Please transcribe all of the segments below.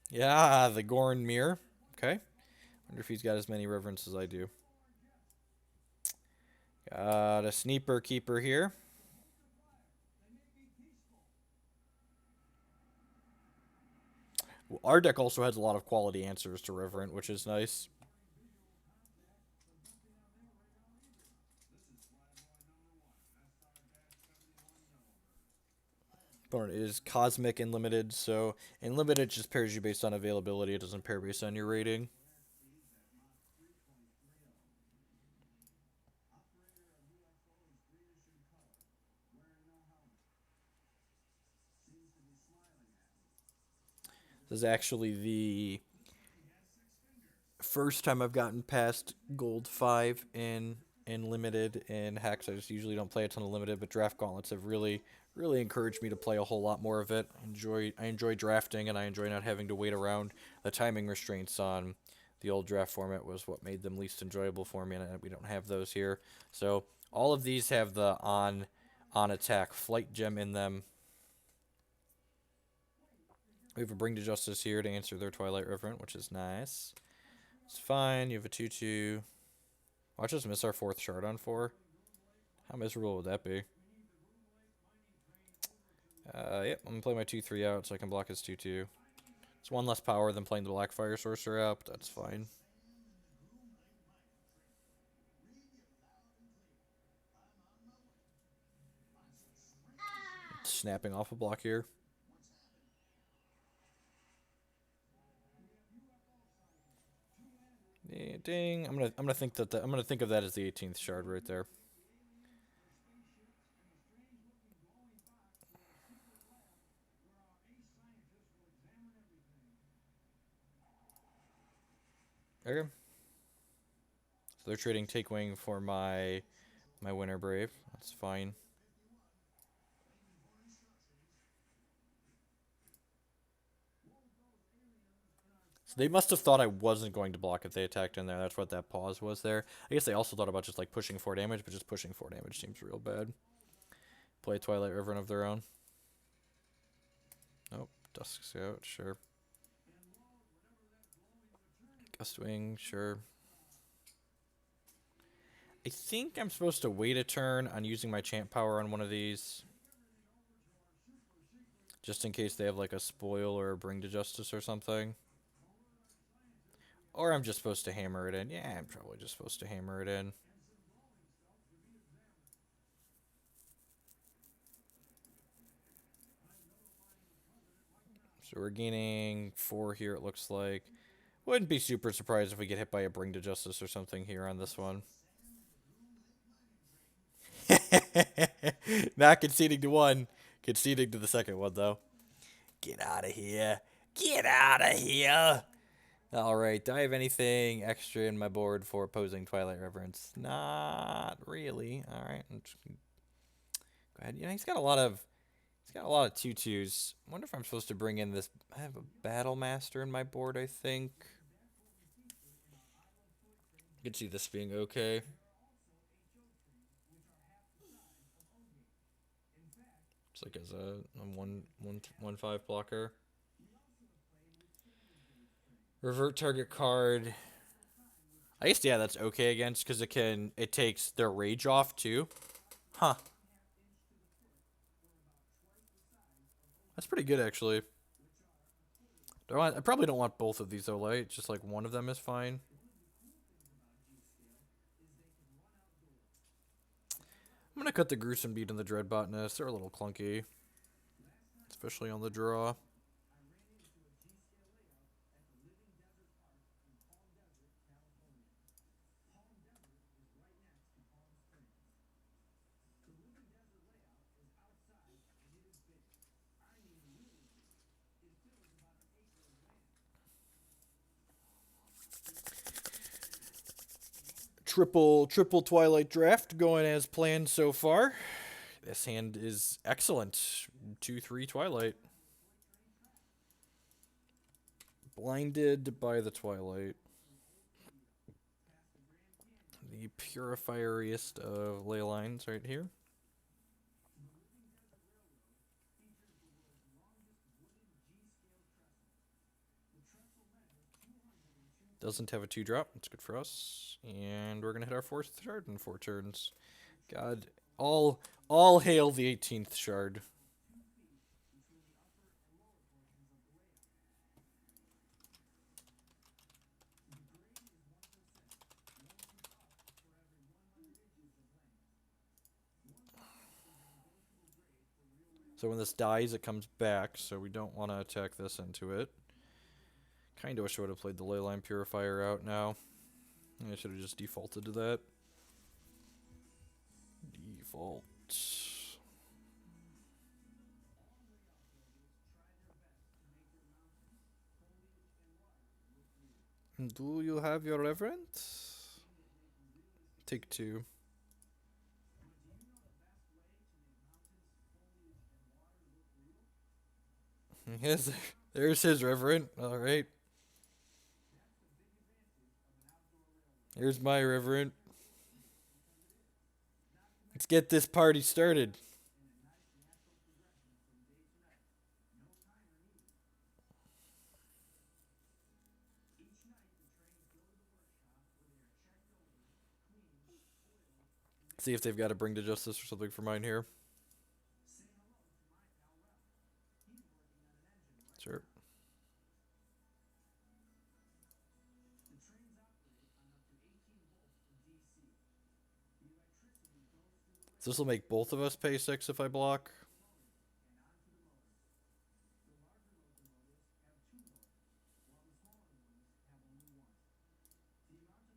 Yeah, the Gorn mirror. Okay. Wonder if he's got as many reverence as I do. Got a Sneaper Keeper here. Our deck also has a lot of quality answers to Reverent, which is nice. Thorn is Cosmic and Limited, so in Limited it just pairs you based on availability. It doesn't pair based on your rating. This is actually the first time I've gotten past Gold 5 in Limited and Hex. I just usually don't play a ton of Limited, but Draft Gauntlets have really encouraged me to play a whole lot more of it. I enjoy drafting, and I enjoy not having to wait around. The timing restraints on the old draft format was what made them least enjoyable for me, and we don't have those here. So all of these have the on attack flight gem in them. We have a Bring to Justice here to answer their Twilight Revenant, which is nice. It's fine. You have a 2/2. Watch us miss our fourth shard on 4. How miserable would that be? Yep, I'm going to play my 2/3 out so I can block his 2/2. It's one less power than playing the Blackfire Sorcerer out, but that's fine. Snapping off a block here. Yeah, ding. I'm gonna think that I'm gonna think of that as the 18th shard right there. Okay. So they're trading Take Wing for my Winter Brave. That's fine. So they must have thought I wasn't going to block if they attacked in there. That's what that pause was there. I guess they also thought about just like pushing 4 damage, but just pushing 4 damage seems real bad. Play Twilight Revenant of their own. Nope. Dusk Scout, sure. Gustwing, sure. I think I'm supposed to wait a turn on using my champ power on one of these. Just in case they have like a spoil or a bring to justice or something. Or I'm just supposed to hammer it in. Yeah, I'm probably just supposed to hammer it in. So we're gaining 4 here, it looks like. Wouldn't be super surprised if we get hit by a bring to justice or something here on this one. Not conceding to one. Conceding to the second one, though. Get out of here. Get out of here. Alright, do I have anything extra in my board for opposing Twilight Reverence? Not really. Alright. Go ahead. You know, he's got a lot of 2/2s. I wonder if I'm supposed to bring in this. I have a Baa'tle Master in my board, I think. You can see this being okay. It's like as a 1/5 blocker. Revert target card. I guess yeah, that's okay against because it takes their rage off too. Huh. That's pretty good actually. I probably don't want both of these though, light. Just like one of them is fine. I'm gonna cut the Gruesome Deed and the Dread Botanist. They're a little clunky, especially on the draw. Triple Twilight draft going as planned so far. This hand is excellent. 2/3 Twilight. Blinded by the Twilight. The purifieriest of ley lines right here. Doesn't have a 2-drop. That's good for us. And we're going to hit our 4th shard in 4 turns. God, all hail the 18th shard. So when this dies, it comes back, so we don't want to attack this into it. Kind of wish I would have played the Leyline Purifier out now. I should have just defaulted to that. Default. Do you have your Reverend? Take 2. Yes, there's his Reverend. Alright. Here's my Reverend. Let's get this party started. See if they've got to bring to justice or something for mine here. Sure. So this will make both of us pay 6 if I block.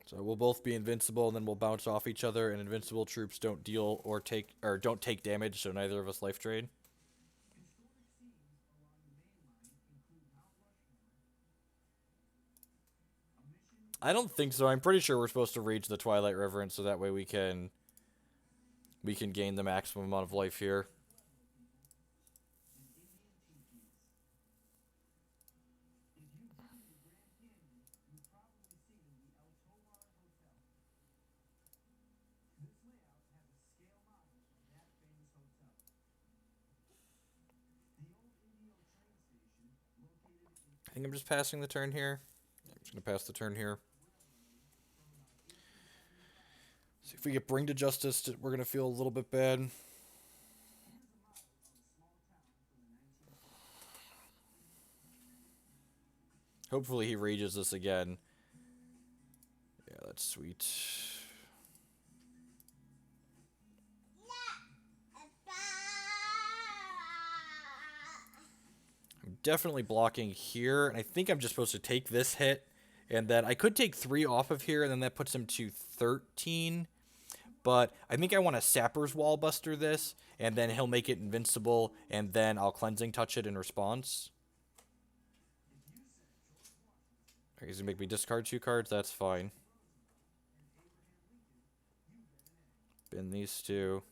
So we'll both be invincible, and then we'll bounce off each other. And invincible troops don't deal or don't take damage, so neither of us life drain. I don't think so. I'm pretty sure we're supposed to rage the Twilight Revenant, so that way we can gain the maximum amount of life here. I think I'm just passing the turn here. I'm just going to pass the turn here. See if we get Bring to Justice, we're going to feel a little bit bad. Hopefully he rages this again. Yeah, that's sweet. I'm definitely blocking here, and I think I'm just supposed to take this hit, and then I could take 3 off of here, and then that puts him to 13. But I think I want to Sapper's Wallbuster this, and then he'll make it invincible, and then I'll Cleansing Touch it in response. He's going to make me discard 2 cards, that's fine. Bin these 2.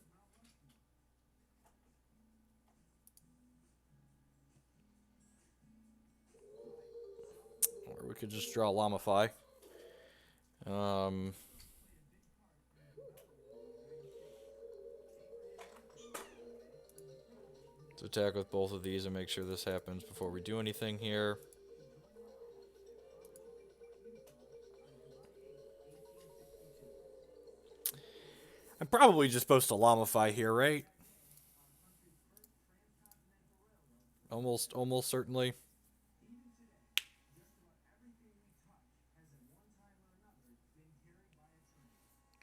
Or we could just draw Llamafy. Let's attack with both of these and make sure this happens before we do anything here. I'm probably just supposed to Llamafy here, right? Almost certainly.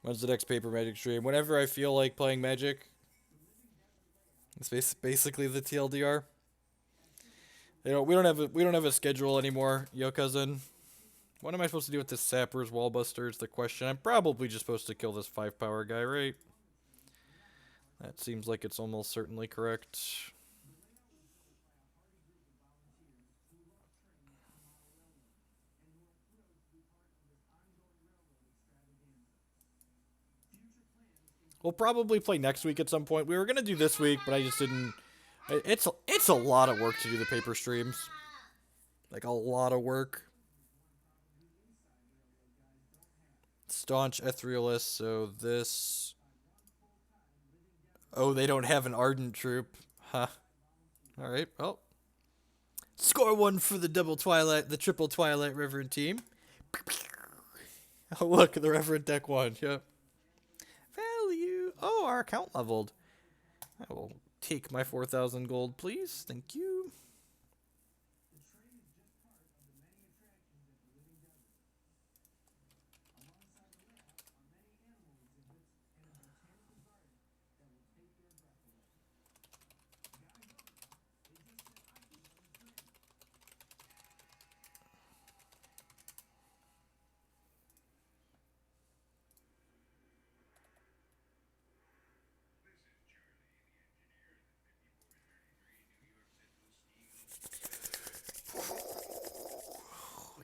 When's the next Paper Magic stream? Whenever I feel like playing Magic. It's basically the TLDR. You know, we don't have a schedule anymore, yo cousin. What am I supposed to do with this Sapper's Wallbuster is the question. I'm probably just supposed to kill this 5-power guy, right? That seems like it's almost certainly correct. We'll probably play next week at some point. We were going to do this week, but I just didn't. It's a lot of work to do the paper streams. Like, a lot of work. Staunch Etherealist, so this... Oh, they don't have an Ardent troop. Huh. Alright, well. Score 1 for the triple Twilight Revenant team. Oh, look, the Reverend deck won. Yep. Value. Oh, our account leveled. I will take my 4,000 gold, please. Thank you.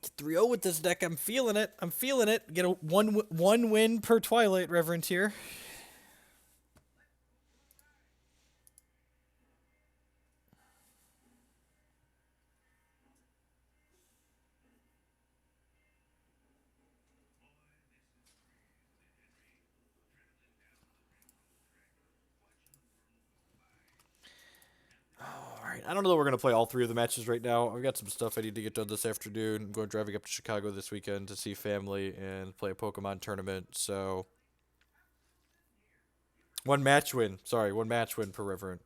Get 3-0 with this deck. I'm feeling it. I'm feeling it. Get a one win per Twilight Revenant here. I don't know that we're going to play all 3 of the matches right now. I've got some stuff I need to get done this afternoon. I'm going driving up to Chicago this weekend to see family and play a Pokemon tournament. So, one match win. Sorry, one match win per Reverend.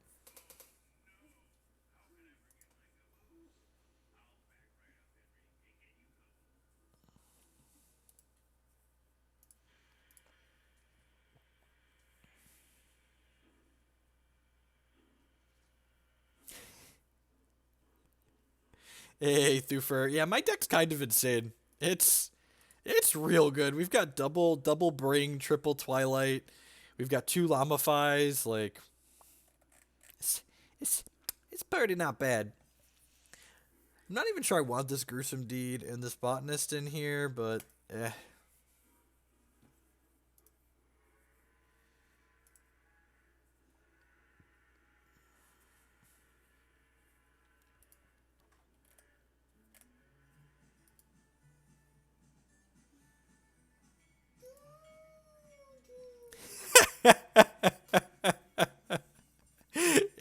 Hey, Thufer. Yeah, my deck's kind of insane. It's real good. We've got double Bring, triple Twilight. We've got 2 Llamafys. Like, it's it's pretty not bad. I'm not even sure I want this Gruesome Deed and this Botanist in here, but eh.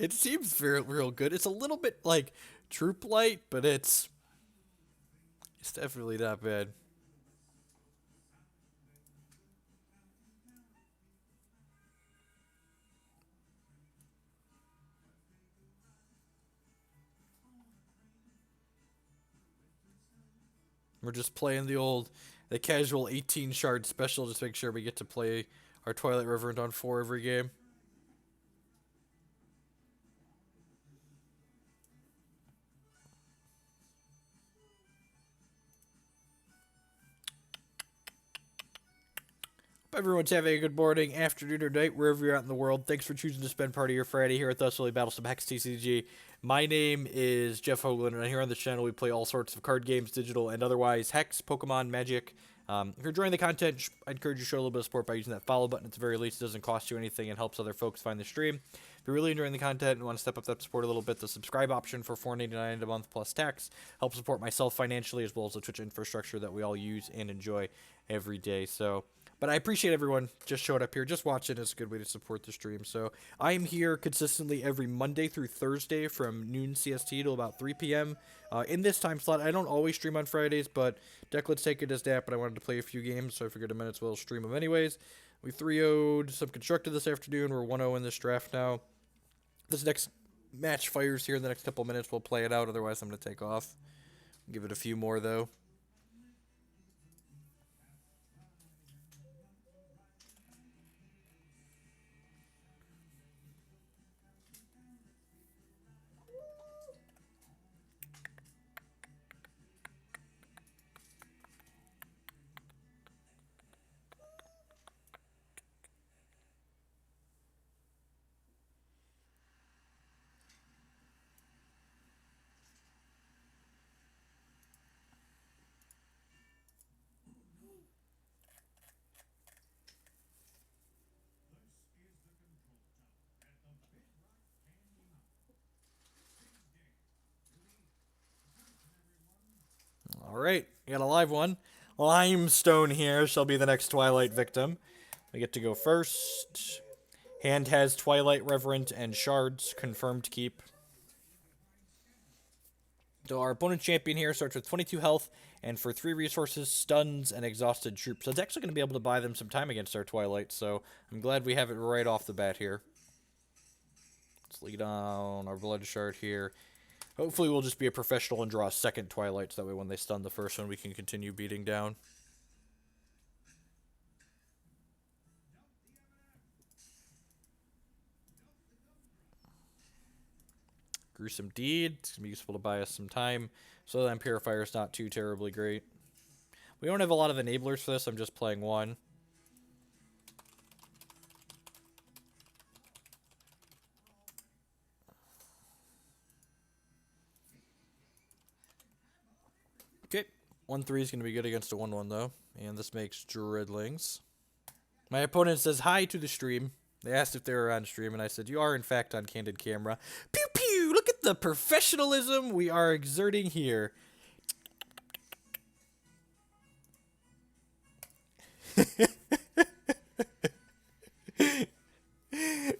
It seems very real good. It's a little bit like Troop Light, but it's definitely not bad. We're just playing the casual 18 shard special, just make sure we get to play our Twilight Revenant on 4 every game. Hope everyone's having a good morning, afternoon, or night, wherever you're at in the world. Thanks for choosing to spend part of your Friday here with us, Battle Some Hex TCG. My name is Jeff Hoagland, and here on this channel we play all sorts of card games, digital and otherwise, Hex, Pokemon, Magic. If you're enjoying the content, I encourage you to show a little bit of support by using that follow button. At the very least, it doesn't cost you anything and helps other folks find the stream. If you're really enjoying the content and want to step up that support a little bit, the subscribe option for $4.99 a month plus tax helps support myself financially, as well as the Twitch infrastructure that we all use and enjoy every day. But I appreciate everyone just showing up here, just watching. It's a good way to support the stream. So I'm here consistently every Monday through Thursday from noon CST to about 3 p.m. In this time slot. I don't always stream on Fridays, but Declan's taking his nap, but I wanted to play a few games, so I figured I might as well stream them anyways. We 3-0'd some Constructed this afternoon. We're 1-0 in this draft now. This next match fires here in the next couple minutes. We'll play it out, otherwise I'm going to take off. Give it a few more, though. Alright, we got a live one. Limestone here shall be the next Twilight victim. We get to go first. Hand has Twilight Revenant and Shards, confirmed keep. So our opponent champion here starts with 22 health, and for 3 resources, stuns and exhausted troops. So it's actually going to be able to buy them some time against our Twilight, so I'm glad we have it right off the bat here. Let's lead on our Blood Shard here. Hopefully we'll just be a professional and draw a second Twilight, so that way when they stun the first one, we can continue beating down. Gruesome Deed. It's going to be useful to buy us some time. So Leyline Purifier is not too terribly great. We don't have a lot of enablers for this. I'm just playing one. Okay. 1-3 is going to be good against a 1-1, though. And this makes Dreadlings. My opponent says hi to the stream. They asked if they were on stream, and I said, you are, in fact, on Candid Camera. Pew pew! Look at the professionalism we are exerting here.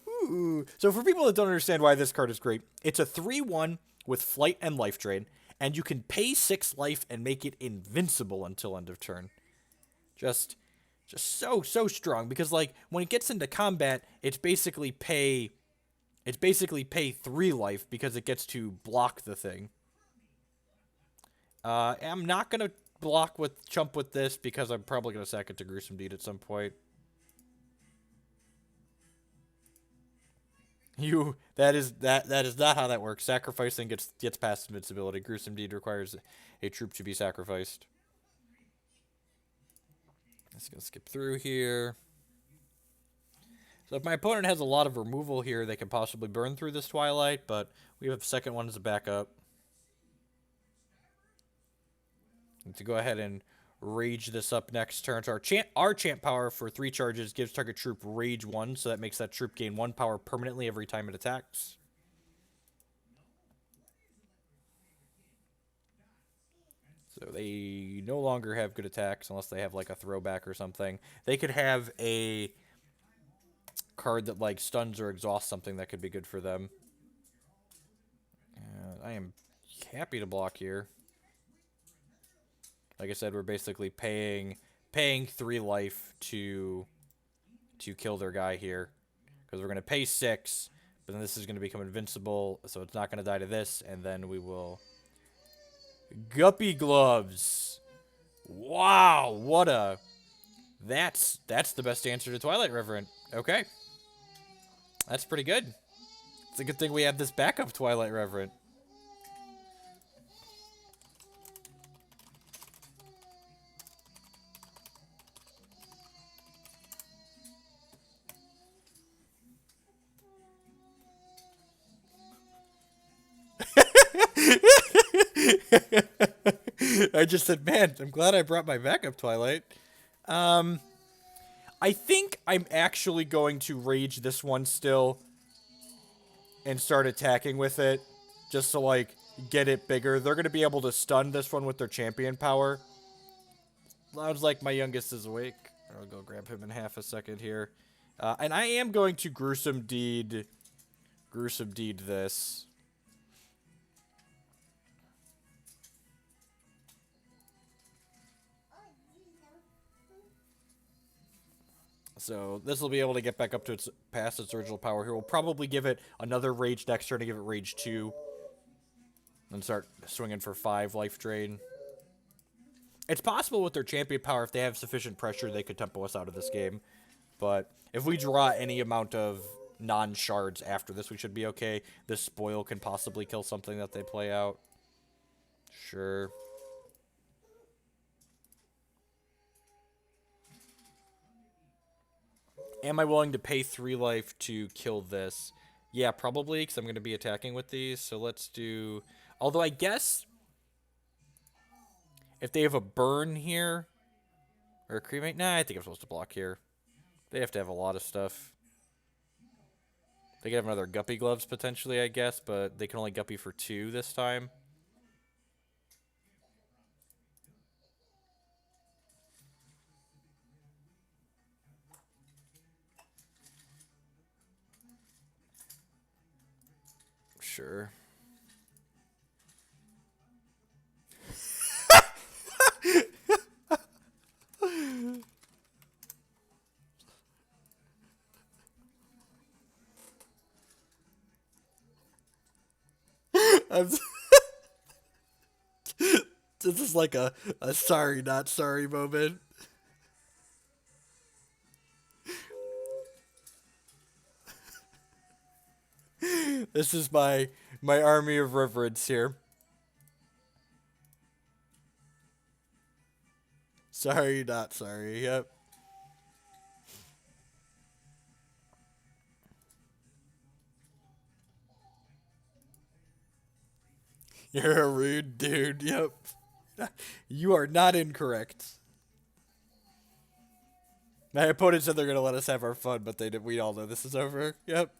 Ooh. So for people that don't understand why this card is great, it's a 3-1 with Flight and Life Drain, and you can pay 6 life and make it invincible until end of turn. Just so strong, because like when it gets into combat, it's basically pay 3 life because it gets to block the thing. I'm not gonna chump with this because I'm probably gonna sack it to Gruesome Deed at some point. That is not how that works. Sacrificing gets past invincibility. Gruesome Deed requires a troop to be sacrificed. Just gonna skip through here. So if my opponent has a lot of removal here, they can possibly burn through this Twilight, but we have a second one as a backup. To go ahead and rage this up next turn. So our chant power for 3 charges gives target troop rage 1, so that makes that troop gain 1 power permanently every time it attacks. So they no longer have good attacks unless they have like a throwback or something. They could have a card that like stuns or exhausts something that could be good for them. I am happy to block here. Like I said, we're basically paying 3 life to kill their guy here. Because we're going to pay 6, but then this is going to become invincible, so it's not going to die to this, and then we will... Guppy Gloves! Wow, what a... That's the best answer to Twilight Revenant. Okay. That's pretty good. It's a good thing we have this backup Twilight Revenant. I just said, man, I'm glad I brought my backup Twilight. I think I'm actually going to rage this one still and start attacking with it just to, like, get it bigger. They're going to be able to stun this one with their champion power. Sounds like my youngest is awake. I'll go grab him in half a second here. And I am going to Gruesome Deed this. So this will be able to get back up to past its original power here. We'll probably give it another rage next turn to give it rage 2. And start swinging for 5 life drain. It's possible with their champion power, if they have sufficient pressure, they could tempo us out of this game. But if we draw any amount of non-shards after this, we should be okay. This spoil can possibly kill something that they play out. Sure. Am I willing to pay 3 life to kill this? Yeah, probably, because I'm going to be attacking with these. So let's do... Although I guess... If they have a burn here... Or a cremate... Nah, I think I'm supposed to block here. They have to have a lot of stuff. They could have another Guppy Gloves, potentially, I guess. But they can only Guppy for 2 this time. Sure. I'm, this is like a sorry, not sorry moment. This is my army of reverence here. Sorry, not sorry. Yep. You're a rude dude. Yep. You are not incorrect. My opponent said they're gonna let us have our fun, but they did. We all know this is over. Yep.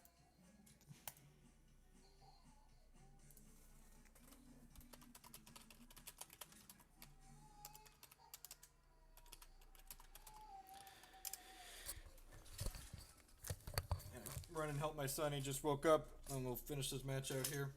Run and help my son. He just woke up, and we'll finish this match out here.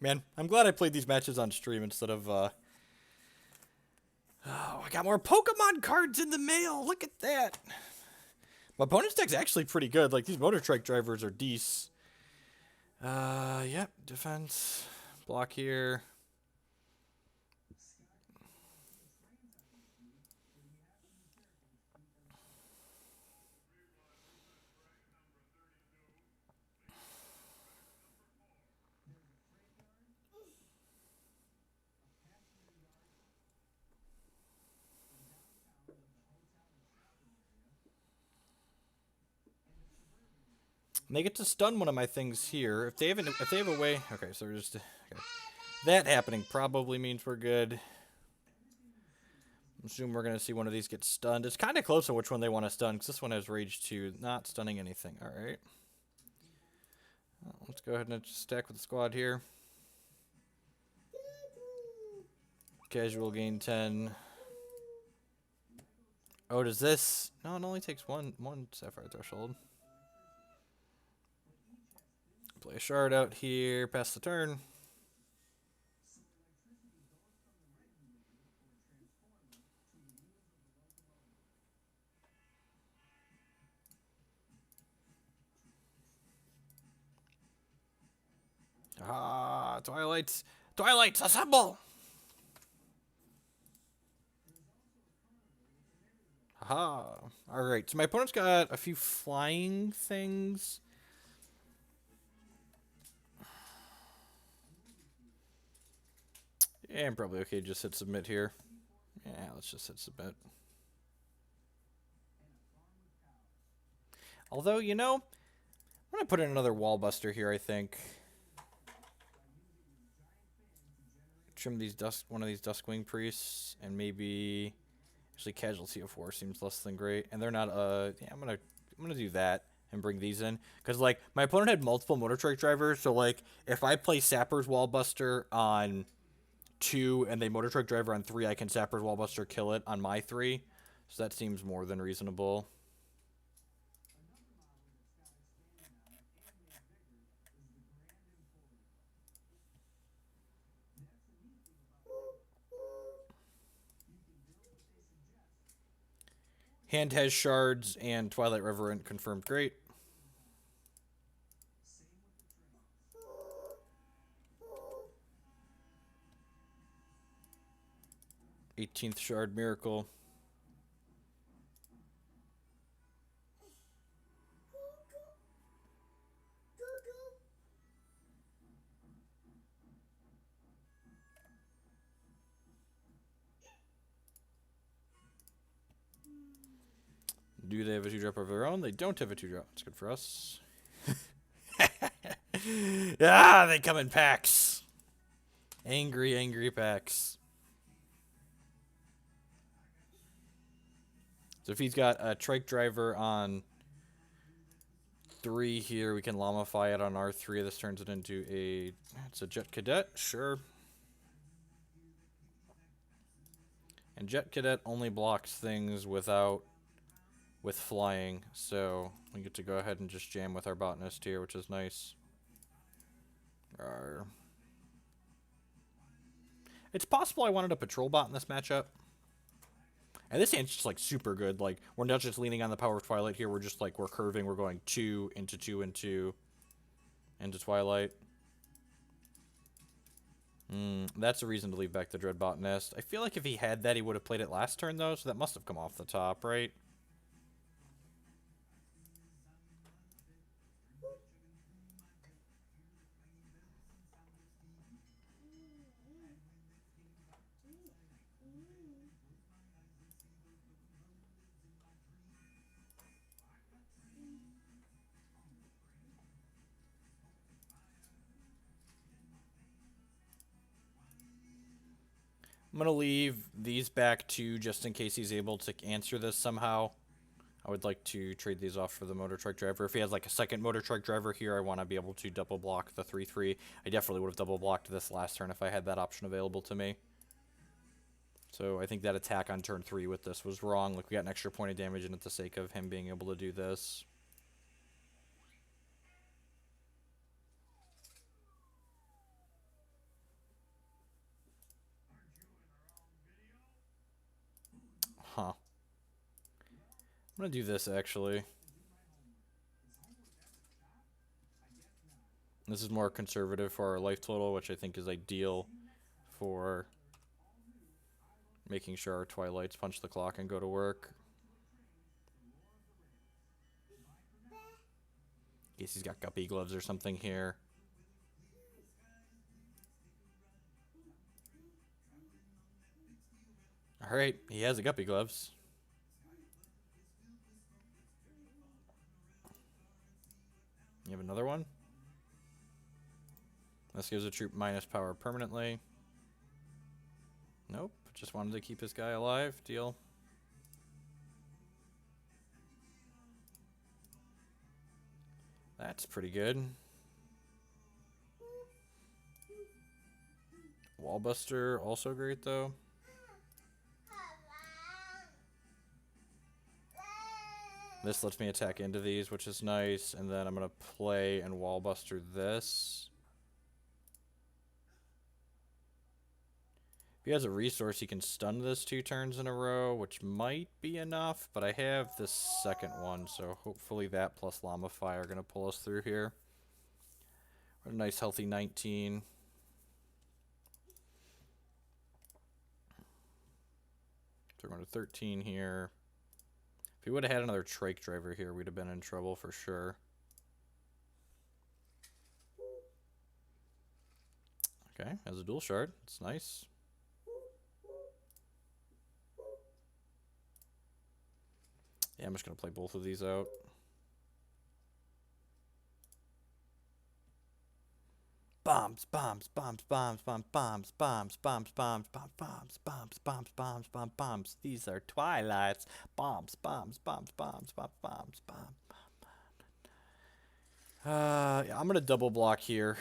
Man, I'm glad I played these matches on stream instead of, Oh, I got more Pokemon cards in the mail! Look at that! My opponent's deck's actually pretty good. Like, these Motor Trike drivers are decent. Yep. Defense. Block here. And they get to stun one of my things here. If they have a way... Okay, so we're just... Okay. That happening probably means we're good. I assume we're going to see one of these get stunned. It's kind of close on which one they want to stun, because this one has Rage 2, not stunning anything. Alright. Let's go ahead and just stack with the squad here. Casual gain 10. Oh, does this... No, it only takes one Sapphire Threshold. Play a shard out here, pass the turn. Ah, Twilight. Twilights, assemble! Haha. Alright, so my opponent's got a few flying things. Yeah, I'm probably okay to just hit submit here. Yeah, let's just hit submit. Although, you know, I'm going to put in another Wallbuster here, I think. Trim these one of these Duskwing Priests, and maybe... Actually, Casualty of War seems less than great. And they're not, yeah, I'm gonna do that and bring these in. Because, like, my opponent had multiple Motor Trike drivers, so, like, if I play Sapper's Wallbuster on 2 and they Motor Trike driver on 3, I can Sapper's Wallbuster kill it on my 3. So that seems more than reasonable. Hand has shards and Twilight Revenant confirmed great. '18th Shard Miracle. Do they have a 2-drop of their own? They don't have a 2-drop. That's good for us. Ah, they come in packs. Angry, angry packs. So if he's got a Trike driver on 3 here, we can Llamafy it on R3. This turns it into a... It's a Jet Cadet, sure. And Jet Cadet only blocks things with flying, so we get to go ahead and just jam with our Botanist here, which is nice. Rawr. It's possible I wanted a Patrol Bot in this matchup. And this hand's just, like, super good. Like, we're not just leaning on the power of Twilight here. We're just, like, we're curving. We're going 2 into 2 into Twilight. That's a reason to leave back the Dread Botanist. I feel like if he had that, he would have played it last turn, though. So that must have come off the top, right? I'm going to leave these back too, just in case he's able to answer this somehow. I would like to trade these off for the Motor Trike driver. If he has like a second Motor Trike driver here, I want to be able to double block the 3/3. I definitely would have double blocked this last turn if I had that option available to me. So I think that attack on turn 3 with this was wrong. Like, we got an extra point of damage in it for the sake of him being able to do this. Huh. I'm going to do this, actually. This is more conservative for our life total, which I think is ideal for making sure our Twilights punch the clock and go to work. Guess he's got guppy gloves or something here. Alright, he has a guppy gloves. You have another one? This gives a troop minus power permanently. Nope, just wanted to keep his guy alive. Deal. That's pretty good. Wallbuster, also great though. This lets me attack into these, which is nice. And then I'm going to play and Wallbuster this. If he has a resource, he can stun this 2 turns in a row, which might be enough. But I have this second one, so hopefully that plus Llamafy are going to pull us through here. What a nice healthy 19. They're going to 13 here. If we would have had another Trike Driver here, we'd have been in trouble for sure. Okay, has a dual shard. It's nice. Yeah, I'm just going to play both of these out. Bombs, bombs, bombs, bombs, bombs, bombs, bombs, bombs, bombs, bombs, bombs, bombs, bombs, bombs, bombs, bombs. These are Twilights. Bombs, bombs, bombs, bombs, bombs, bombs, bombs. Yeah, I'm gonna double block here,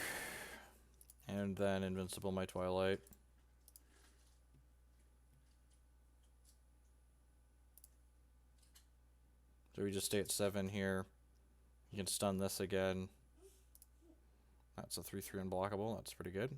and then invincible my Twilight. So we just stay at 7 here. You can stun this again. That's a 3/3 unblockable. That's pretty good.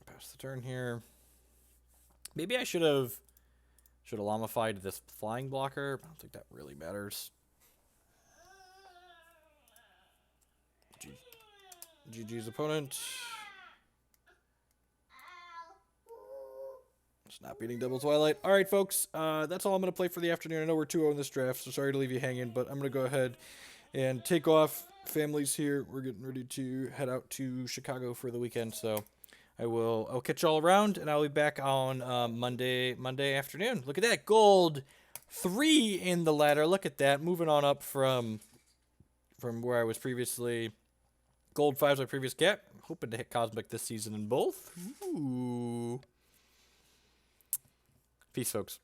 Pass the turn here. Maybe I should have Llamafied this flying blocker. I don't think that really matters. GG's opponent. It's not beating double Twilight. All right, folks. That's all I'm going to play for the afternoon. I know we're 2-0 in this draft, so sorry to leave you hanging, but I'm going to go ahead and take off. Families here. We're getting ready to head out to Chicago for the weekend, so I'll catch y'all around, and I'll be back on Monday afternoon. Look at that. Gold 3 in the ladder. Look at that. Moving on up from where I was previously. Gold 5's my previous cap. Hoping to hit Cosmic this season in both. Ooh. Peace, folks.